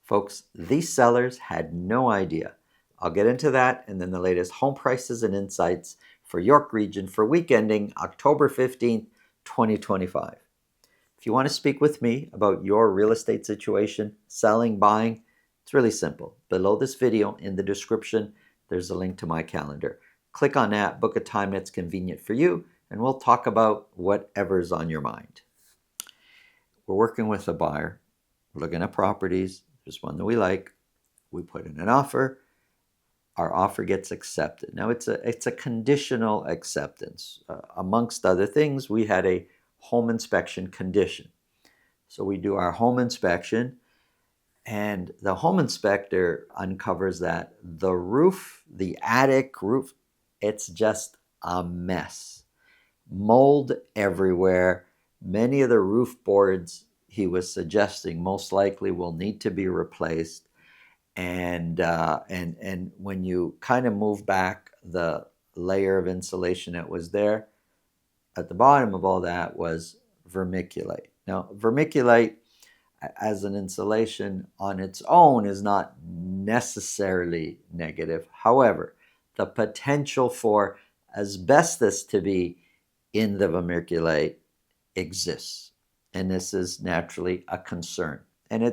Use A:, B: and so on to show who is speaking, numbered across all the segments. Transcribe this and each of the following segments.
A: Folks, these sellers had no idea. I'll get into that and then the latest home prices and insights for York Region for week ending October 15th, 2025. If you want to speak with me about your real estate situation, selling, buying, it's really simple. Below this video in the description, there's a link to my calendar. Click on that, book a time that's convenient for you, and we'll talk about whatever's on your mind. We're working with a buyer, we're looking at properties, there's one that we like, we put in an offer, our offer gets accepted. Now it's a conditional acceptance. Amongst other things, we had a home inspection condition. So we do our home inspection, and the home inspector uncovers that the roof, the attic roof, it's just a mess. Mold everywhere. Many of the roof boards he was suggesting most likely will need to be replaced. And when you kind of move back the layer of insulation that was there, at the bottom of all that was vermiculite. Now, vermiculite as an insulation on its own is not necessarily negative. However, the potential for asbestos to be in the vermiculite exists. And this is naturally a concern. And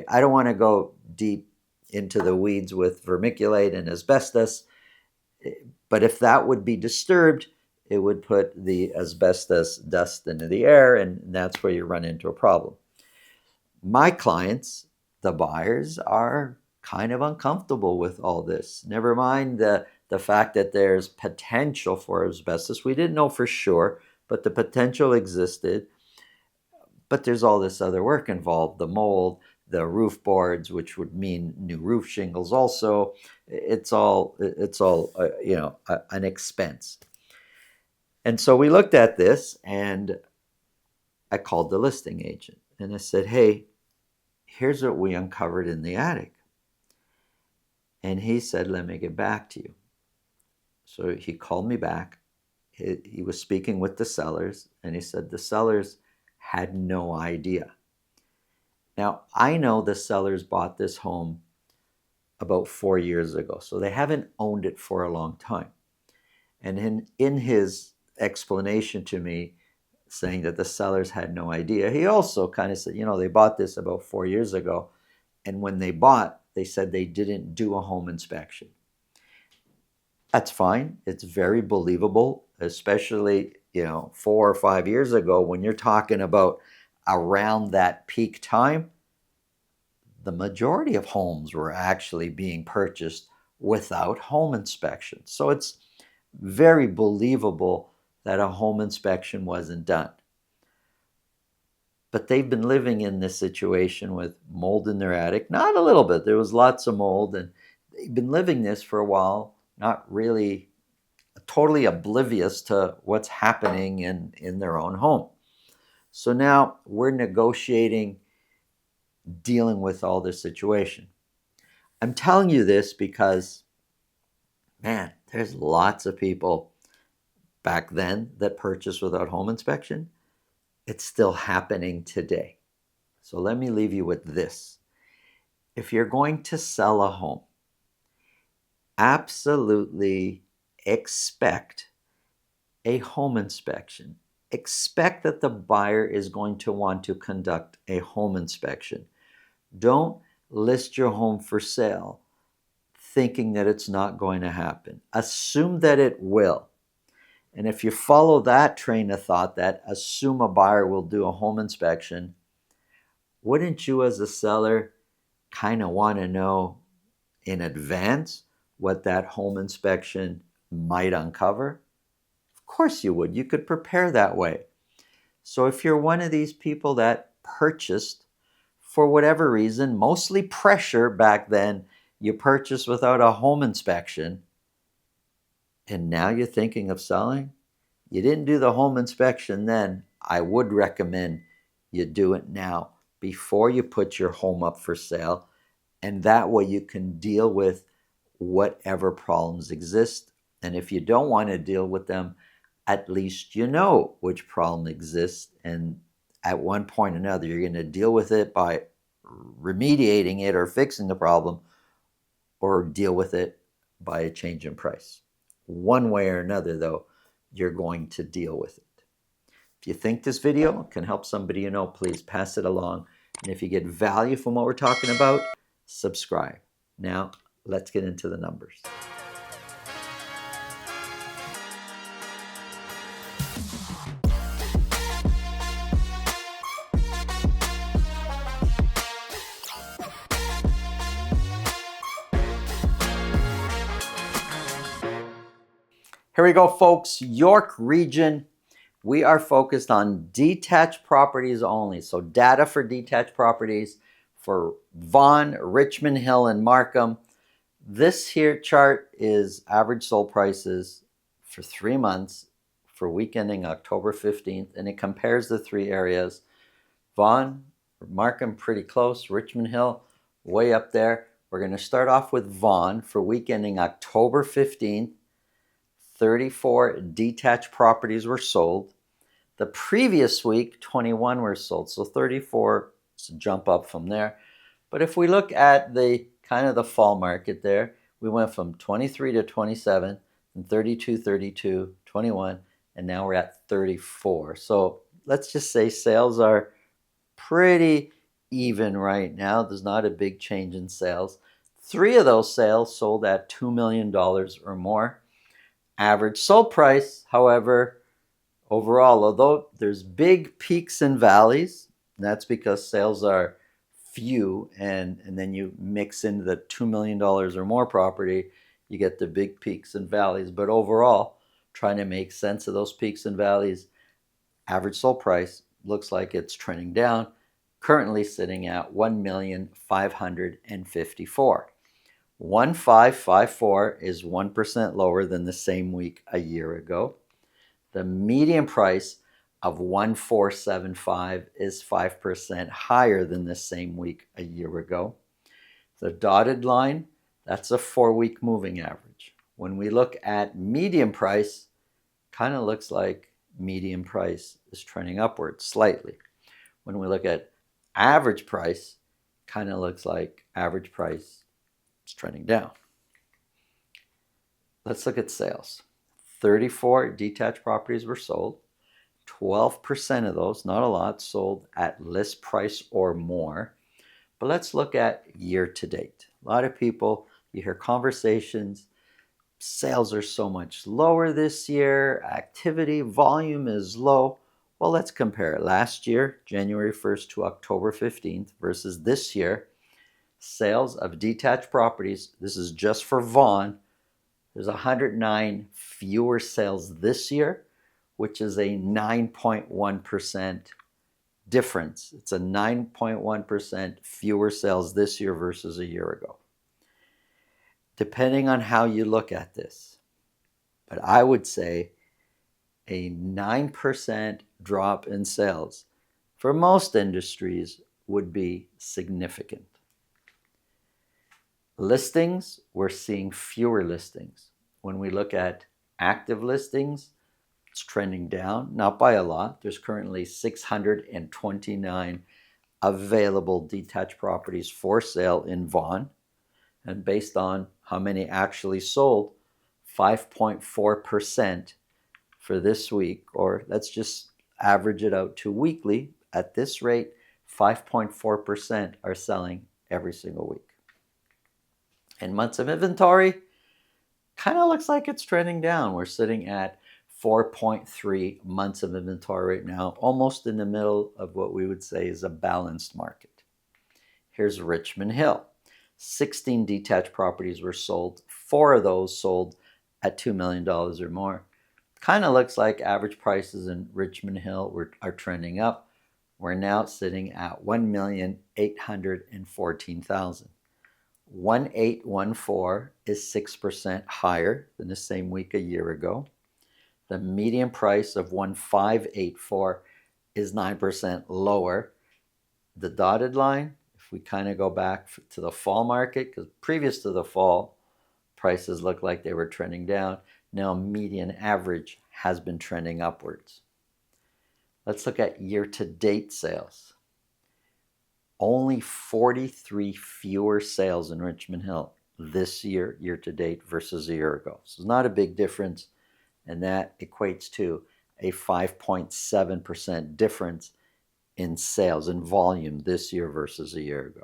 A: I don't want to go deep into the weeds with vermiculite and asbestos, but if that would be disturbed, it would put the asbestos dust into the air, and that's where you run into a problem. My clients, the buyers, are kind of uncomfortable with all this. Never mind the fact that there's potential for asbestos. We didn't know for sure, but the potential existed. But there's all this other work involved, the mold, the roof boards, which would mean new roof shingles also. It's all an expense. And so we looked at this, and I called the listing agent and I said, hey, here's what we uncovered in the attic. And he said, let me get back to you. So he called me back. He was speaking with the sellers, and he said the sellers had no idea. Now, I know the sellers bought this home about 4 years ago, so they haven't owned it for a long time. And in his explanation to me, saying that the sellers had no idea, he also kind of said, they bought this about 4 years ago, and when they bought, they said they didn't do a home inspection. That's fine. It's very believable, especially 4 or 5 years ago, when you're talking about around that peak time. The majority of homes were actually being purchased without home inspection. So it's very believable that a home inspection wasn't done. But they've been living in this situation with mold in their attic. Not a little bit. There was lots of mold, and they've been living this for a while, not really totally oblivious to what's happening in their own home. So now we're negotiating, dealing with all this situation. I'm telling you this because, man, there's lots of people back then that purchased without home inspection. It's still happening today. So let me leave you with this. If you're going to sell a home, absolutely expect a home inspection. Expect that the buyer is going to want to conduct a home inspection. Don't list your home for sale thinking that it's not going to happen. Assume that it will. And if you follow that train of thought, that assume a buyer will do a home inspection, wouldn't you as a seller kind of want to know in advance what that home inspection might uncover? Of course you would. You could prepare that way. So if you're one of these people that purchased for whatever reason, mostly pressure back then, you purchased without a home inspection, and now you're thinking of selling, you didn't do the home inspection then, I would recommend you do it now before you put your home up for sale. And that way you can deal with whatever problems exist. And if you don't want to deal with them, at least you know which problem exists. And at one point or another, you're going to deal with it by remediating it or fixing the problem, or deal with it by a change in price. One way or another, though, you're going to deal with it. If you think this video can help somebody you know, please pass it along. And if you get value from what we're talking about, subscribe. Now, let's get into the numbers. Here we go, folks. York region. We are focused on detached properties only. So data for detached properties for Vaughan, Richmond Hill, and Markham. This here chart is average sold prices for 3 months for week ending October 15th, and it compares the three areas. Vaughan, Markham pretty close, Richmond Hill way up there. We're going to start off with Vaughan for week ending October 15th. 34 detached properties were sold. The previous week, 21 were sold. So 34 is a jump up from there. But if we look at the kind of the fall market there, we went from 23 to 27, and 32, 32, 21, and now we're at 34. So let's just say sales are pretty even right now. There's not a big change in sales. 3 of those sales sold at $2 million or more. Average sold price, however, overall, although there's big peaks and valleys, that's because sales are few, and then you mix into the $2 million or more property, you get the big peaks and valleys. But overall, trying to make sense of those peaks and valleys, average sold price looks like it's trending down, currently sitting at $1,554,000. 1,554 is 1% lower than the same week a year ago. The median price of 1,475 is 5% higher than the same week a year ago. The dotted line, that's a 4-week moving average. When we look at median price, kind of looks like median price is trending upward slightly. When we look at average price, kind of looks like average price trending down. Let's look at sales. 34 detached properties were sold. 12% of those, not a lot, sold at list price or more. But let's look at year to date. A lot of people, you hear conversations, sales are so much lower this year, activity, volume is low. Well, let's compare it. Last year, January 1st to October 15th versus this year, sales of detached properties, this is just for Vaughan, there's 109 fewer sales this year, which is a 9.1% difference. It's a 9.1% fewer sales this year versus a year ago. Depending on how you look at this, but I would say a 9% drop in sales for most industries would be significant. Listings, we're seeing fewer listings. When we look at active listings, it's trending down, not by a lot. There's currently 629 available detached properties for sale in Vaughan. And based on how many actually sold, 5.4% for this week, or let's just average it out to weekly. At this rate, 5.4% are selling every single week. And months of inventory kind of looks like it's trending down. We're sitting at 4.3 months of inventory right now, almost in the middle of what we would say is a balanced market. Here's Richmond Hill. 16 detached properties were sold. 4 of those sold at $2 million or more. Kind of looks like average prices in Richmond Hill are trending up. We're now sitting at $1,814,000. 1,814 is 6% higher than the same week a year ago. The median price of 1,584 is 9% lower. The dotted line, if we kind of go back to the fall market, because previous to the fall, prices looked like they were trending down. Now median average has been trending upwards. Let's look at year-to-date sales. only 43 fewer sales in Richmond Hill this year, year to date, versus a year ago. So it's not a big difference, and that equates to a 5.7% difference in sales, in volume this year versus a year ago.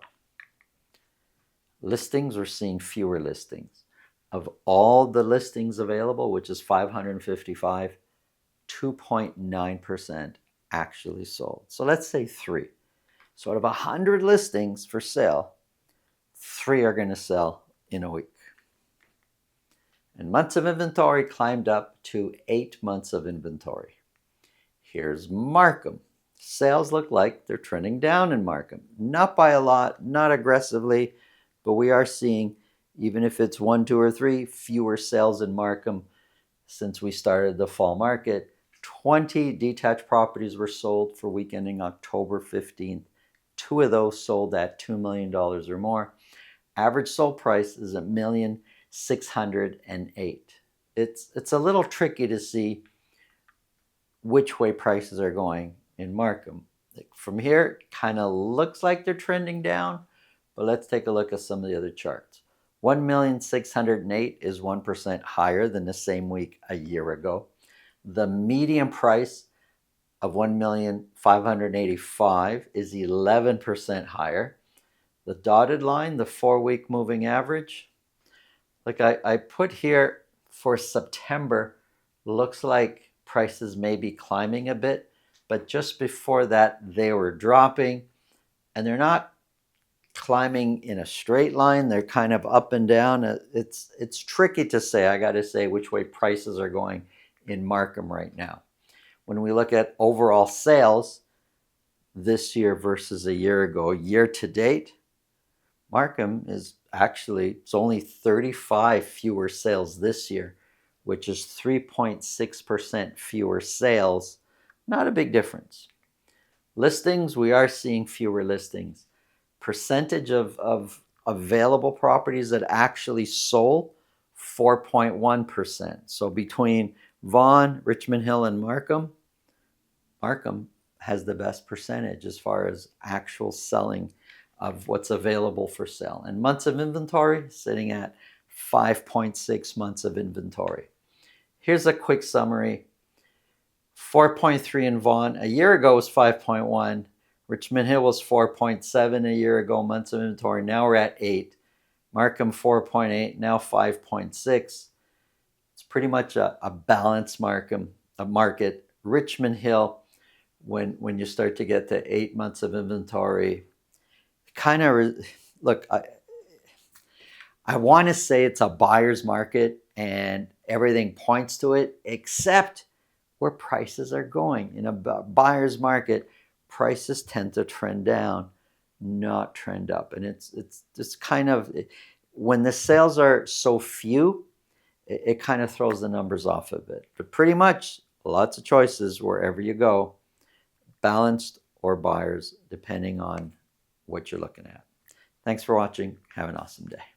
A: Listings, we're seeing fewer listings. Of all the listings available, which is 555, 2.9% actually sold. So let's say 3. So out of 100 listings for sale, 3 are going to sell in a week. And months of inventory climbed up to 8 months of inventory. Here's Markham. Sales look like they're trending down in Markham. Not by a lot, not aggressively, but we are seeing, even if it's 1, 2, or 3, fewer sales in Markham since we started the fall market. 20 detached properties were sold for week ending October 15th. 2 of those sold at $2 million or more. Average sold price is $1,608,000. It's a little tricky to see which way prices are going in Markham. From here, it kind of looks like they're trending down, but let's take a look at some of the other charts. 1,608,000 is 1% higher than the same week a year ago. The median price of 1,585,000 is 11% higher. The dotted line, the 4-week moving average, like I put here for September, looks like prices may be climbing a bit, but just before that they were dropping, and they're not climbing in a straight line. They're kind of up and down. It's tricky to say, I got to say, which way prices are going in Markham right now. When we look at overall sales this year versus a year ago, year to date, Markham is actually, it's only 35 fewer sales this year, which is 3.6% fewer sales. Not a big difference. Listings, we are seeing fewer listings. Percentage of available properties that actually sold, 4.1%. So between Vaughan, Richmond Hill, and Markham, Markham has the best percentage as far as actual selling of what's available for sale. And months of inventory sitting at 5.6 months of inventory. Here's a quick summary. 4.3 in Vaughan. A year ago was 5.1. Richmond Hill was 4.7 a year ago, months of inventory. Now we're at 8. Markham 4.8, now 5.6. It's pretty much a balanced market. Richmond Hill, when you start to get to 8 months of inventory, kind of, look, I want to say it's a buyer's market and everything points to it, except where prices are going. In a buyer's market, prices tend to trend down, not trend up. And it's just kind of, when the sales are so few, it kind of throws the numbers off a bit. But pretty much lots of choices wherever you go, balanced or buyers, depending on what you're looking at. Thanks for watching. Have an awesome day.